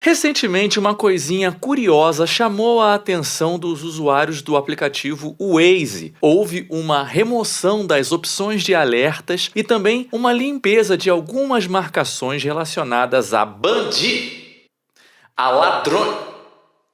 Recentemente, uma coisinha curiosa chamou a atenção dos usuários do aplicativo Waze. Houve uma remoção das opções de alertas e também uma limpeza de algumas marcações relacionadas a ladrões.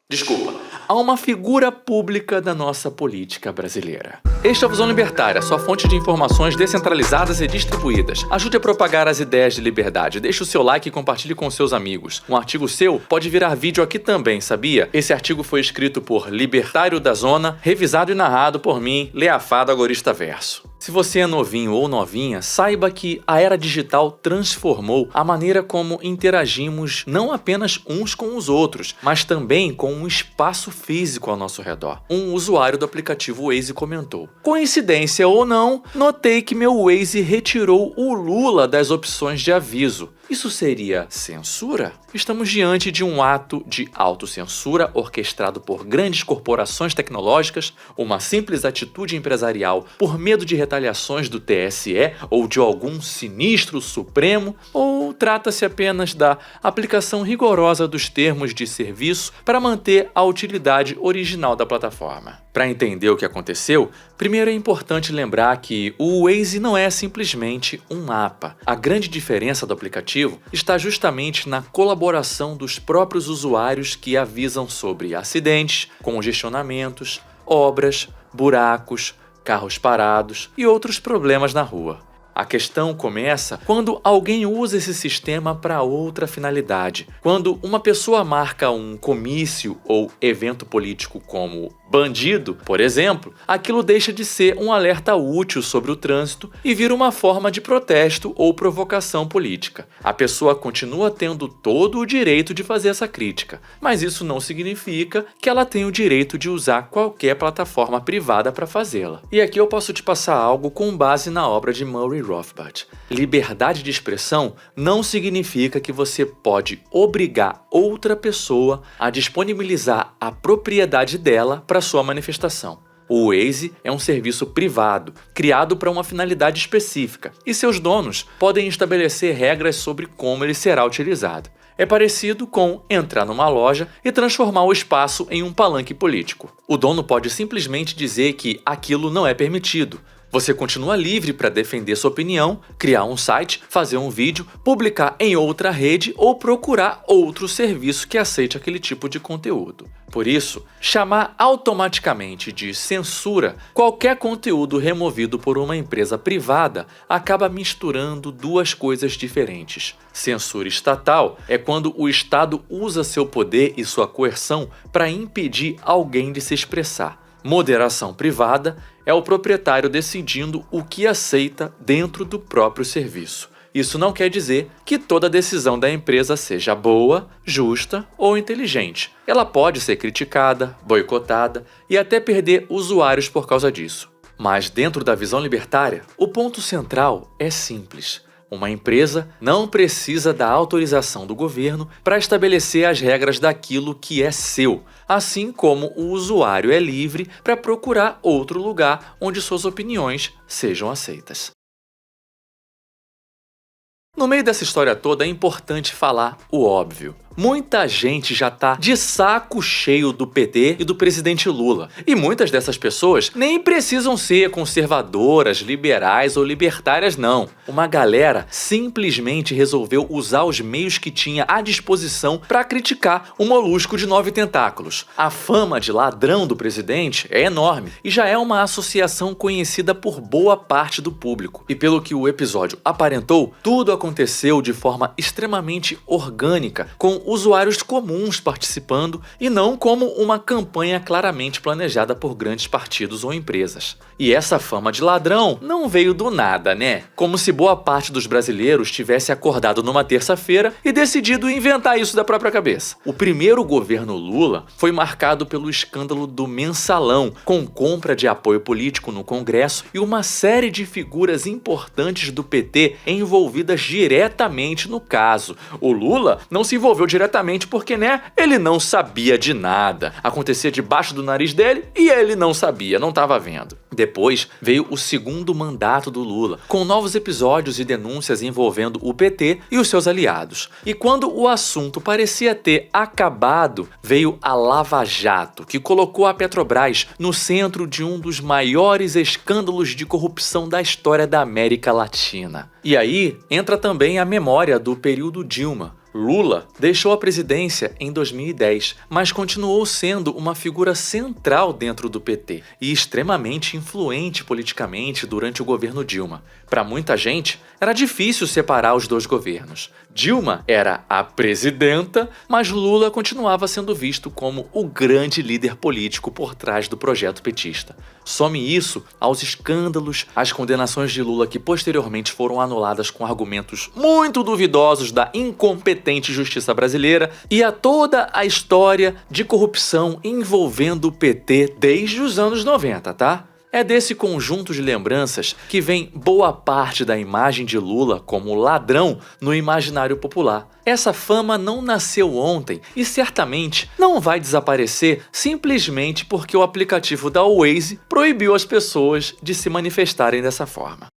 Desculpa. A uma figura pública da nossa política brasileira. Este é o Visão Libertária, sua fonte de informações descentralizadas e distribuídas. Ajude a propagar as ideias de liberdade. Deixe o seu like e compartilhe com seus amigos. Um artigo seu pode virar vídeo aqui também, sabia? Esse artigo foi escrito por Libertário da Zona, revisado e narrado por mim, Leafado Agorista Verso. Se você é novinho ou novinha, saiba que a era digital transformou a maneira como interagimos não apenas uns com os outros, mas também com um espaço físico ao nosso redor. Um usuário do aplicativo Waze comentou: "Coincidência ou não, notei que meu Waze retirou o Lula das opções de aviso. Isso seria censura? Estamos diante de um ato de autocensura orquestrado por grandes corporações tecnológicas, uma simples atitude empresarial por medo de retaliações do TSE ou de algum sinistro supremo, ou trata-se apenas da aplicação rigorosa dos termos de serviço para manter a utilidade original da plataforma?" Para entender o que aconteceu, primeiro é importante lembrar que o Waze não é simplesmente um mapa. A grande diferença do aplicativo está justamente na colaboração dos próprios usuários que avisam sobre acidentes, congestionamentos, obras, buracos, carros parados e outros problemas na rua. A questão começa quando alguém usa esse sistema para outra finalidade. Quando uma pessoa marca um comício ou evento político como bandido, por exemplo, aquilo deixa de ser um alerta útil sobre o trânsito e vira uma forma de protesto ou provocação política. A pessoa continua tendo todo o direito de fazer essa crítica, mas isso não significa que ela tem o direito de usar qualquer plataforma privada para fazê-la. E aqui eu posso te passar algo com base na obra de Murray Rothbard. Liberdade de expressão não significa que você pode obrigar outra pessoa a disponibilizar a propriedade dela para sua manifestação. O Waze é um serviço privado, criado para uma finalidade específica, e seus donos podem estabelecer regras sobre como ele será utilizado. É parecido com entrar numa loja e transformar o espaço em um palanque político. O dono pode simplesmente dizer que aquilo não é permitido. Você continua livre para defender sua opinião, criar um site, fazer um vídeo, publicar em outra rede ou procurar outro serviço que aceite aquele tipo de conteúdo. Por isso, chamar automaticamente de censura qualquer conteúdo removido por uma empresa privada acaba misturando duas coisas diferentes. Censura estatal é quando o Estado usa seu poder e sua coerção para impedir alguém de se expressar. Moderação privada é o proprietário decidindo o que aceita dentro do próprio serviço. Isso não quer dizer que toda decisão da empresa seja boa, justa ou inteligente. Ela pode ser criticada, boicotada e até perder usuários por causa disso. Mas dentro da visão libertária, o ponto central é simples. Uma empresa não precisa da autorização do governo para estabelecer as regras daquilo que é seu, assim como o usuário é livre para procurar outro lugar onde suas opiniões sejam aceitas. No meio dessa história toda é importante falar o óbvio. Muita gente já tá de saco cheio do PT e do presidente Lula. E muitas dessas pessoas nem precisam ser conservadoras, liberais ou libertárias, não. Uma galera simplesmente resolveu usar os meios que tinha à disposição para criticar o molusco de 9 tentáculos. A fama de ladrão do presidente é enorme e já é uma associação conhecida por boa parte do público. E pelo que o episódio aparentou, tudo aconteceu de forma extremamente orgânica, com usuários comuns participando e não como uma campanha claramente planejada por grandes partidos ou empresas. E essa fama de ladrão não veio do nada, né? Como se boa parte dos brasileiros tivesse acordado numa terça-feira e decidido inventar isso da própria cabeça. O primeiro governo Lula foi marcado pelo escândalo do Mensalão, com compra de apoio político no Congresso e uma série de figuras importantes do PT envolvidas diretamente no caso. O Lula não se envolveu diretamente porque, ele não sabia de nada. Acontecia debaixo do nariz dele e ele não sabia, não estava vendo. Depois veio o segundo mandato do Lula, com novos episódios e denúncias envolvendo o PT e os seus aliados. E quando o assunto parecia ter acabado, veio a Lava Jato, que colocou a Petrobras no centro de um dos maiores escândalos de corrupção da história da América Latina. E aí entra também a memória do período Dilma. Lula deixou a presidência em 2010, mas continuou sendo uma figura central dentro do PT e extremamente influente politicamente durante o governo Dilma. Para muita gente, era difícil separar os dois governos. Dilma era a presidenta, mas Lula continuava sendo visto como o grande líder político por trás do projeto petista. Some isso aos escândalos, às condenações de Lula que posteriormente foram anuladas com argumentos muito duvidosos da incompetente justiça brasileira e a toda a história de corrupção envolvendo o PT desde os anos 90, tá? É desse conjunto de lembranças que vem boa parte da imagem de Lula como ladrão no imaginário popular. Essa fama não nasceu ontem e certamente não vai desaparecer simplesmente porque o aplicativo da Waze proibiu as pessoas de se manifestarem dessa forma.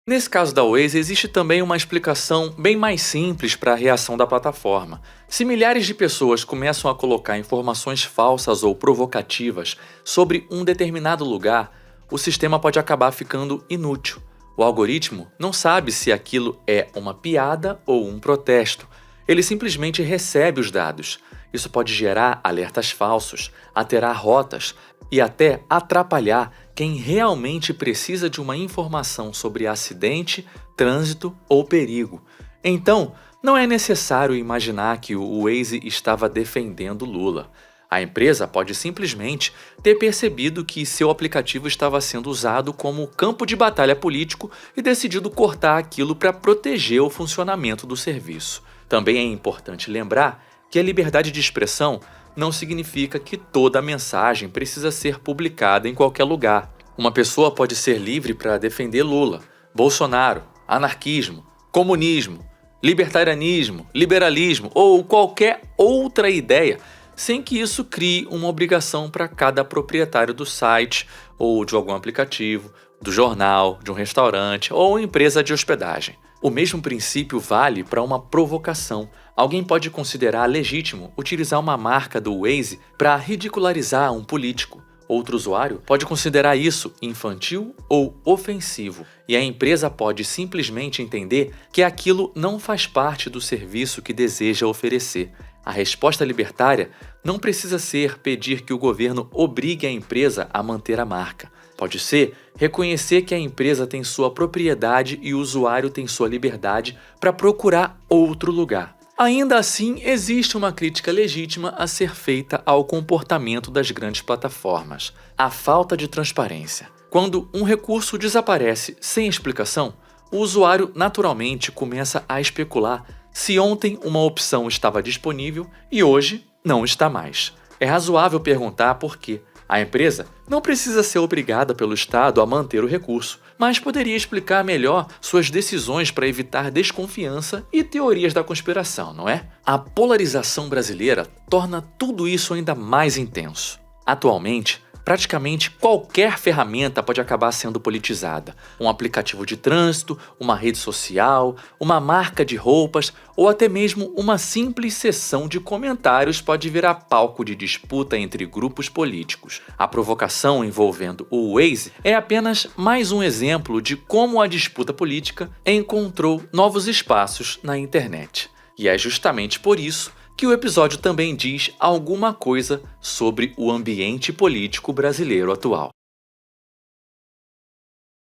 Nesse caso da Waze, existe também uma explicação bem mais simples para a reação da plataforma. Se milhares de pessoas começam a colocar informações falsas ou provocativas sobre um determinado lugar, o sistema pode acabar ficando inútil. O algoritmo não sabe se aquilo é uma piada ou um protesto. Ele simplesmente recebe os dados. Isso pode gerar alertas falsos, alterar rotas e até atrapalhar quem realmente precisa de uma informação sobre acidente, trânsito ou perigo. Então, não é necessário imaginar que o Waze estava defendendo Lula. A empresa pode simplesmente ter percebido que seu aplicativo estava sendo usado como campo de batalha político e decidido cortar aquilo para proteger o funcionamento do serviço. Também é importante lembrar que a liberdade de expressão não significa que toda a mensagem precisa ser publicada em qualquer lugar. Uma pessoa pode ser livre para defender Lula, Bolsonaro, anarquismo, comunismo, libertarianismo, liberalismo ou qualquer outra ideia, sem que isso crie uma obrigação para cada proprietário do site ou de algum aplicativo, do jornal, de um restaurante ou empresa de hospedagem. O mesmo princípio vale para uma provocação. Alguém pode considerar legítimo utilizar uma marca do Waze para ridicularizar um político. Outro usuário pode considerar isso infantil ou ofensivo, e a empresa pode simplesmente entender que aquilo não faz parte do serviço que deseja oferecer. A resposta libertária não precisa ser pedir que o governo obrigue a empresa a manter a marca. Pode ser reconhecer que a empresa tem sua propriedade e o usuário tem sua liberdade para procurar outro lugar. Ainda assim, existe uma crítica legítima a ser feita ao comportamento das grandes plataformas: a falta de transparência. Quando um recurso desaparece sem explicação, o usuário naturalmente começa a especular se ontem uma opção estava disponível e hoje não está mais. É razoável perguntar por quê. A empresa não precisa ser obrigada pelo Estado a manter o recurso, mas poderia explicar melhor suas decisões para evitar desconfiança e teorias da conspiração, não é? A polarização brasileira torna tudo isso ainda mais intenso. Atualmente, praticamente qualquer ferramenta pode acabar sendo politizada. Um aplicativo de trânsito, uma rede social, uma marca de roupas ou até mesmo uma simples sessão de comentários pode virar palco de disputa entre grupos políticos. A provocação envolvendo o Waze é apenas mais um exemplo de como a disputa política encontrou novos espaços na internet. E é justamente por isso que o episódio também diz alguma coisa sobre o ambiente político brasileiro atual.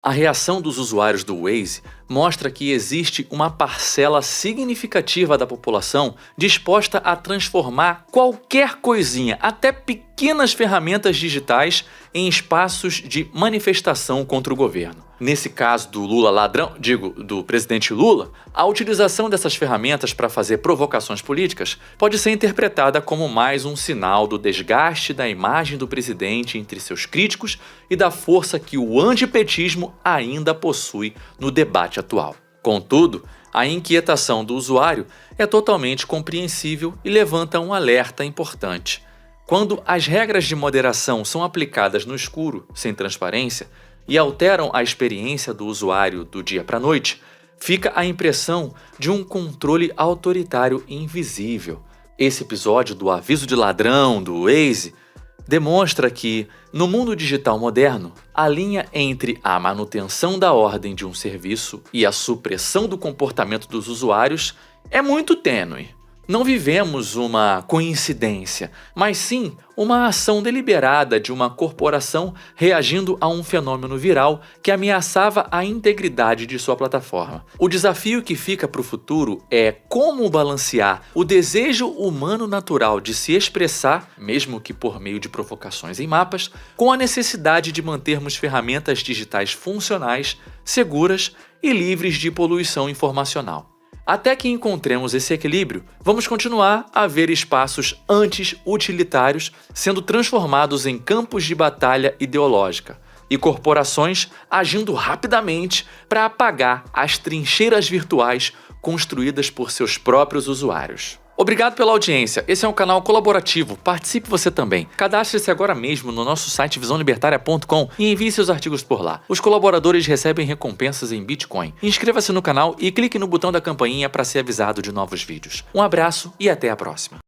A reação dos usuários do Waze mostra que existe uma parcela significativa da população disposta a transformar qualquer coisinha, até pequenas ferramentas digitais, em espaços de manifestação contra o governo. Nesse caso do do presidente Lula, a utilização dessas ferramentas para fazer provocações políticas pode ser interpretada como mais um sinal do desgaste da imagem do presidente entre seus críticos e da força que o antipetismo ainda possui no debate atual. Contudo, A inquietação do usuário é totalmente compreensível e levanta um alerta importante. Quando as regras de moderação são aplicadas no escuro, sem transparência, e alteram a experiência do usuário do dia para a noite, fica a impressão de um controle autoritário invisível. Esse episódio do aviso de ladrão do Waze demonstra que, no mundo digital moderno, a linha entre a manutenção da ordem de um serviço e a supressão do comportamento dos usuários é muito tênue. Não vivemos uma coincidência, mas sim uma ação deliberada de uma corporação reagindo a um fenômeno viral que ameaçava a integridade de sua plataforma. O desafio que fica para o futuro é como balancear o desejo humano natural de se expressar, mesmo que por meio de provocações em mapas, com a necessidade de mantermos ferramentas digitais funcionais, seguras e livres de poluição informacional. Até que encontremos esse equilíbrio, vamos continuar a ver espaços antes utilitários sendo transformados em campos de batalha ideológica e corporações agindo rapidamente para apagar as trincheiras virtuais construídas por seus próprios usuários. Obrigado pela audiência. Esse é um canal colaborativo. Participe você também. Cadastre-se agora mesmo no nosso site visãolibertaria.com e envie seus artigos por lá. Os colaboradores recebem recompensas em Bitcoin. Inscreva-se no canal e clique no botão da campainha para ser avisado de novos vídeos. Um abraço e até a próxima.